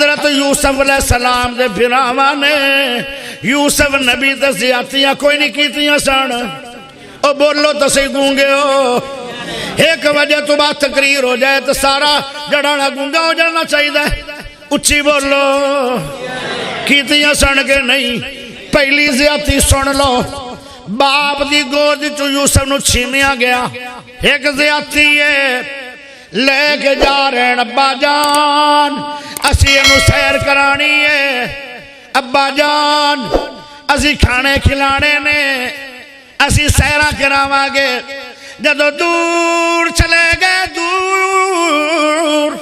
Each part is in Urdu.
حضرت یوسف علیہ السلام دے بھراواں نے یوسف نبی تے زیادتیاں کوئی نہیں کیتیاں سن. او بولو تو سی گونگے ہو. ایک وجہ تو بات تقریر ہو جائے تو سارا جڑانا گونگا ہو جانا چاہیے. اچھی بولو کیتیاں سن کے نہیں. پہلی زیادتی سن لو. باپ دی گود چو یوسف نو چھینیا گیا. ایک زیادتی ہے لے کے جا رہے ہیں ابا جان اسی انو سیر کرانی ہے. ابا جان اسی کھانے کھلانے نے اسی سیرہ کراواں گے. جدو دور چلے گئے دور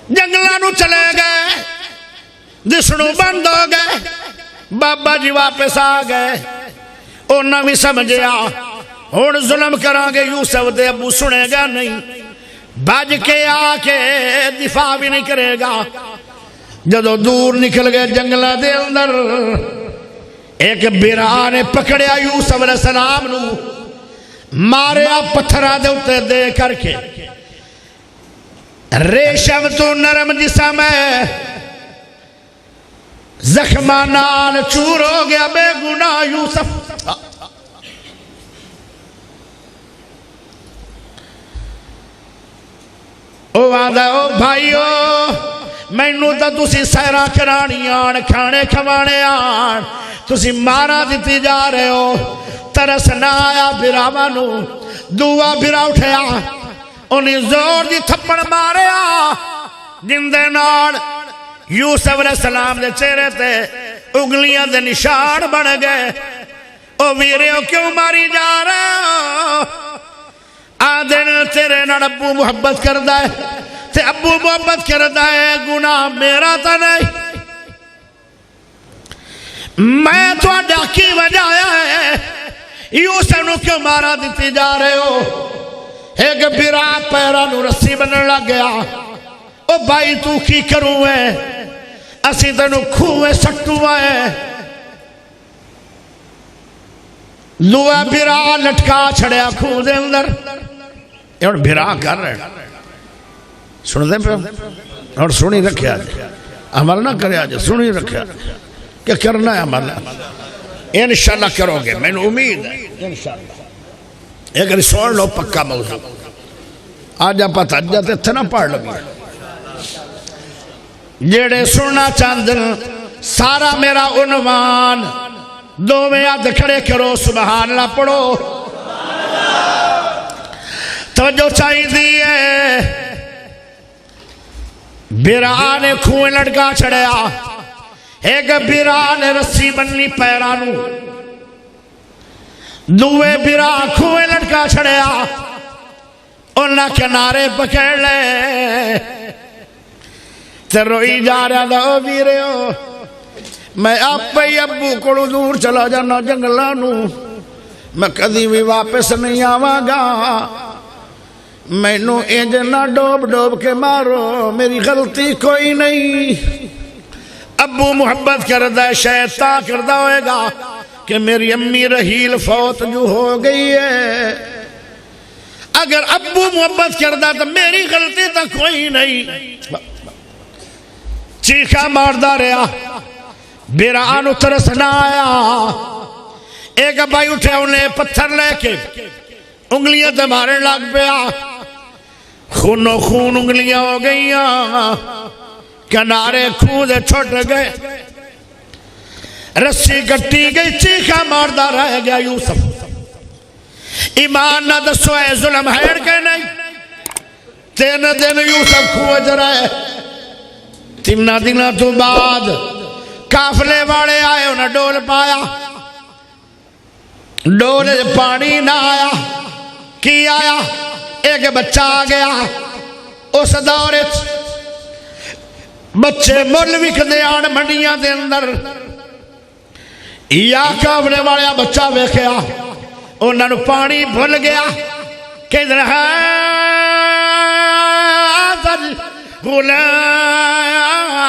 جنگلہ نو چلے گئے دسنو بند ہو گئے. بابا جی واپس آ گئے. انہاں بھی سمجھیا ہن ظلم کران گے یوسف دے ابو سنے گا نہیں. بج کے آ کے دفاع بھی نہیں کرے گا. جدو دور نکل گئے جنگلہ دے اندر ایک برا نے پکڑیا یوسف علیہ السلام نو ماریا پتھرہ دے اتے دے کر کے. ریشم تو نرم جسم ہے زخمہ نال چور ہو گیا بے گناہ یوسف. او آدھا او بھائیو مینو تا تسی سیرہ کرانی آن کھانے کھوانے آن تسی مارا دیتی جا رہے ہو. ترس نہ آیا براواں نو. دعا برا اٹھیا انہیں زور دی تھپڑ ماریا جندے نال یوسف علیہ السلام دے چہرے تے اگلیاں دے نشان بن گئے. او ویریو کیوں ماری جا رہے ہو؟ آدھے تیرے نال ابو محبت کردہ ہے تے ابو محبت کردہ ہے گناہ میرا تا نہیں. میں تو ڈاکی وجہ ہے یوسف نو کیوں مارا دیتی جا رہے ہو؟ ایک برا پیرا نو رسی بنن لگ گیا. او بھائی تو کی کروں ہے اسی تنو کھوئے سٹو ہے. لوہ برا لٹکا چھڑیا کھو دے اندر. یہ اور برا کر رہے سن دے پہ اور سنی رکھے آج عمل نہ کرے آج سنی رکھے آج کہ کرنا ہے عمل انشاءاللہ کرو گے. میں نے امید ہے انشاءاللہ. اگر سن لو پکا موضوع آج آپ پتہ جاتے تھے نہ پڑھ لگے جیڑے سننا چاندن سارا میرا عنوان دو میں یاد کھڑے کرو سبحان اللہ پڑھو. توجہ چاہی دیئے برا نے کھوئے لڑکا چھڑیا. ایک برا نے رسی بننی پیرانو دوے برا کھوئے لڑکا چھڑیا. انہاں کنارے پکڑ لے تے روئی جا رہا دا او ویرے ہو میں آپ پہ ابو کو دور چلا جانا جنگلانو میں کدی بھی واپس نہیں آواں گا. میں نو انج نہ ڈوب ڈوب کے مارو میری غلطی کوئی نہیں. ابو محبت کردہ ہے شیطان کردہ ہوئے گا کہ میری امی رحیل فوت جو ہو گئی ہے. اگر ابو محبت کردہ تو میری غلطی تو کوئی نہیں. چیخا ماردہ رہا بیران ترس نہ آیا. ایک بھائی اٹھے انہیں پتھر لے کے انگلیاں دمارے لگ پیا. خون و خون انگلیاں ہو گئیاں. کنارے خود چھوٹ گئے. رسی کٹی گئی. چیخا ماردہ رہ گیا یوسف. ایمان نہ دسو اے ظلم ہے کہ نہیں. 3 دن یوسف کھوج رہے. 3 دنوں تو بعد کافلے والے آئے انہیں ڈول پایا. ڈول پانی نہ آیا. کی آیا؟ ایک بچہ آ گیا. اس دورے بچے مل وکدے آن منڈیاں دے اندر. یا کافلے والے بچہ ویکھیا انہوں نے پانی بھول گیا. کدھر ہے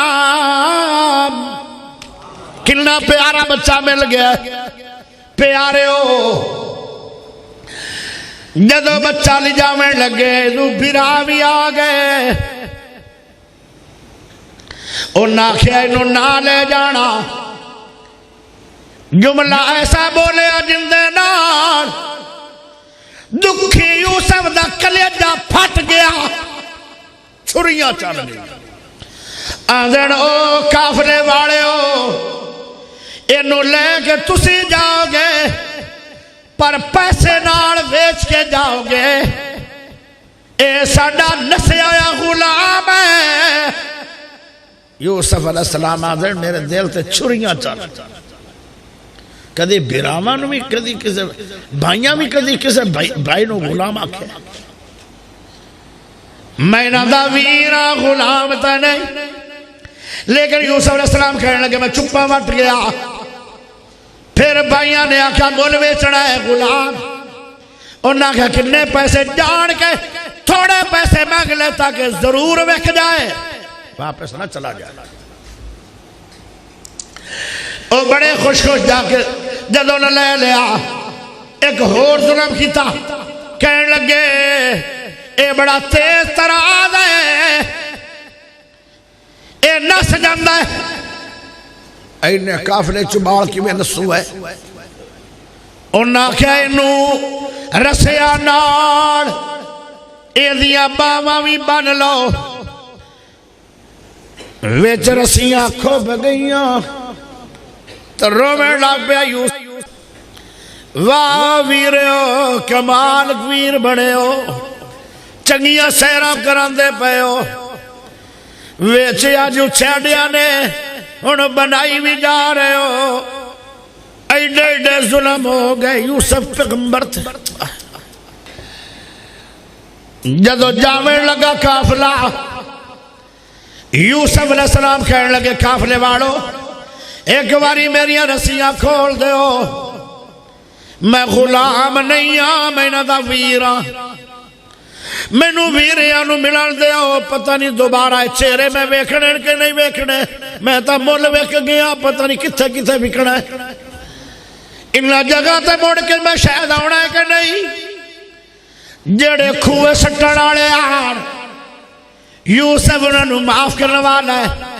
غلام کتنا پیارا بچہ مل گیا. پیارے ہو جدو بچہ لے جاویں لگے تو برا بھی آ گئے. انہاں آکھیا اینوں نہ لے جانا جملہ ایسا بولے جن دے نال دکھی یوسف دا کلیجہ پھٹ گیا چھریاں چل گئی آندھن او کافرے والے ہو اینوں لے کے تسی جاؤ گے پر پیسے نال ویچ کے جاؤ گے اے ساڈا نسیا غلام ہے یوسف علیہ السلام آندھن میرے دل تے چھریاں چل کدی بیراواں نو بھی کدی کسے بھائیاں بھی کدی کسے بھائی نو غلام آکھے میں نہ دا ویرا غلام تا نہیں لیکن یوسف علیہ السلام کہنے لگے میں چپا وٹ گیا پھر بھائیاں نے آکھا مول بیچنا ہے غلام انہاں کہا کتنے پیسے جان کے تھوڑے پیسے مانگ لے تاکہ ضرور وک جائے واپس نہ چلا جائے او بڑے خوش خوش جا کے جدوں نے لے لیا ایک ہور ظلم کیتا کہنے لگے اے بڑا تیز تراز ہے اے نس جاندہ ہے اینے کافلے چبال کی میں نسو ہے انہاں کیا انہوں رسیا نار اے دیا باواں بھی بن لو ویچ رسیاں کھوب گئیاں تو رومے لگ پیا یوسف واہ ویرے ہو کمال ویر بڑے ہو چنگیاں سیرہ کراندے پے ہو ویچیا جو چھیڑیا نے انہوں بنائی بھی جا رہے ہو ایڈے ایڈے ظلم ہو گئے یوسف پیغمبر تھے جدو جامع لگا کافلہ یوسف علیہ السلام کہنے لگے کافلے واڑو ایک باری میری رسیاں کھول دے ہو میں غلام نہیں ہاں میں نہ دا ویرہ میں نو ویریاں نو ملان دے ہو پتہ نہیں دوبارہ چہرے میں ویکھنے کے نہیں ویکھنے میں تا مول ویکھ گیا پتہ نہیں کتھے کتھے وکھنا ہے انہا جگہ تے موڑ کے میں شاید آنا ہے کہ نہیں جڑے کھوے سٹن آلے آن یوسف انہوں نے معاف کرنے والا ہے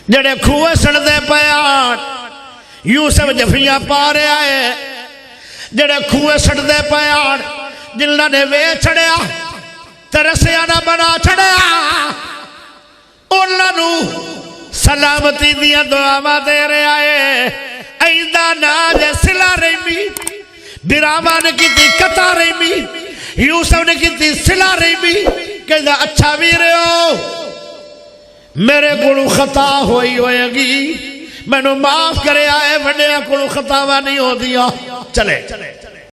جڑے کھوے سڑ دے پہ آن یوسف جفیاں پارے آئے جڑے کھوے سڑ دے پہ آن جنہاں نے وے چھڑیا ترسیانہ بنا چھڑیا انہاں نو سلامتی دیا دعاواں دے رہے آئے ایدہ ناجے سلا رہی براما نے کی تھی کتا رہی یوسف نے کی تھی سلا رہی کہتا اچھا بھی رہے ہو میرے کلو خطا ہوئی ہوئے گی میں نو معاف کرے آئے وڈیا کلو خطاوہ نہیں ہو دیا چلے